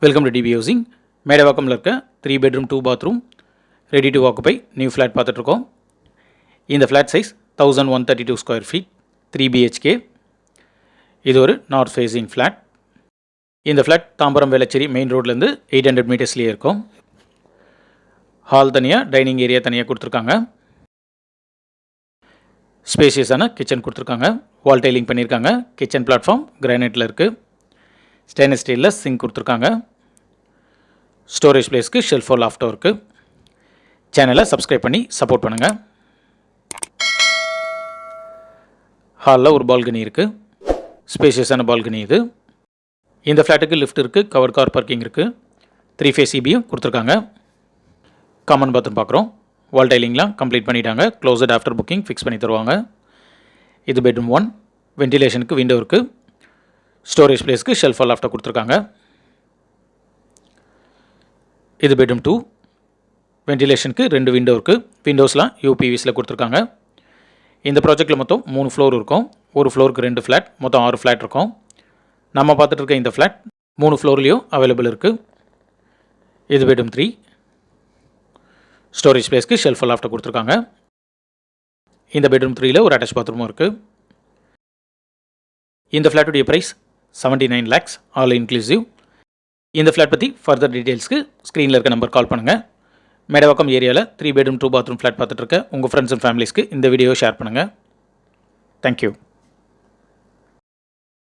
Welcome to DP housing. மேடவாக்கமில் இருக்க 3 bedroom 2 bathroom ready to occupy new flat பார்த்துட்ருக்கோம். இந்த flat size 1132 square feet 3 BHK. இது ஒரு நார்த் ஃபேஸிங் ஃப்ளாட். இந்த ஃப்ளாட் தாம்பரம் வேளச்சேரி மெயின் ரோட்லேருந்து 800 மீட்டர்ஸ்லேயே இருக்கும். ஹால் தனியாக, டைனிங் ஏரியா தனியாக கொடுத்துருக்காங்க. ஸ்பேஷியஸான கிச்சன் கொடுத்துருக்காங்க. வால் டைலிங் பண்ணியிருக்காங்க. கிச்சன் பிளாட்ஃபார்ம் கிரானைட்டில் இருக்குது. ஸ்டெயின்லெஸ் ஸ்டீலில் சிங்க் கொடுத்துருக்காங்க. ஸ்டோரேஜ் பிளேஸ்க்கு ஷெல்ஃபோ லாஃப்டோ இருக்குது. சேனலை சப்ஸ்கிரைப் பண்ணி சப்போர்ட் பண்ணுங்கள். ஹாலில் ஒரு பால்கனி இருக்குது. ஸ்பேஷியஸான பால்கனி இது. இந்த ஃப்ளாட்டுக்கு லிஃப்ட் இருக்குது. கவர் கார் பார்க்கிங் இருக்குது. 3 ஃபேஸ் EBயும் கொடுத்துருக்காங்க. காமன் பாத்ரூம் பார்க்குறோம். வால் டைலிங்லாம் கம்ப்ளீட் பண்ணிட்டாங்க. க்ளோஸ்ட் ஆஃப்டர் புக்கிங் ஃபிக்ஸ் பண்ணி தருவாங்க. இது பெட்ரூம் 1. வென்டிலேஷனுக்கு விண்டோ இருக்குது. ஸ்டோரேஜ் பிளேஸ்க்கு ஷெல்ஃபோ லாஃப்டோ கொடுத்துருக்காங்க. இது பெட்ரூம் 2. வென்டிலேஷனுக்கு 2 விண்டோ இருக்குது. விண்டோஸ்லாம் UPVஸில் கொடுத்துருக்காங்க. இந்த ப்ராஜெக்டில் மொத்தம் 3 ஃப்ளோர் இருக்கும். ஒரு ஃப்ளோருக்கு 2 ஃப்ளாட், மொத்தம் 6 ஃப்ளாட் இருக்கும். நம்ம பார்த்துட்டு இருக்க இந்த ஃப்ளாட் 3 ஃப்ளோர்லேயும் அவைலபிள் இருக்குது. இது பெட்ரூம் 3. ஸ்டோரேஜ் பிளேஸ்க்கு ஷெல்ஃபோ லாஃப்டோ கொடுத்துருக்காங்க. இந்த பெட்ரூம் 3ல் ஒரு அட்டாச் பாத்ரூமும் இருக்குது. இந்த ஃப்ளாட்டுடைய ப்ரைஸ் 79 lakhs ஆல் இன்க்ளூசிவ். இந்த ஃப்ளாட் பற்றி ஃபர்தர் டீட்டெயில்ஸ்க்கு ஸ்க்ரீனில் இருக்க நம்பர் கால் பண்ணுங்கள். மேடவாக்கம் ஏரியாவில் 3 bedroom 2 bathroom ஃப்ளாட் பார்த்துட்டு இருக்க உங்கள் ஃப்ரெண்ட்ஸ் அண்ட் ஃபேமிலிஸ்க்கு இந்த வீடியோவை ஷேர் பண்ணுங்கள். தேங்க்யூ.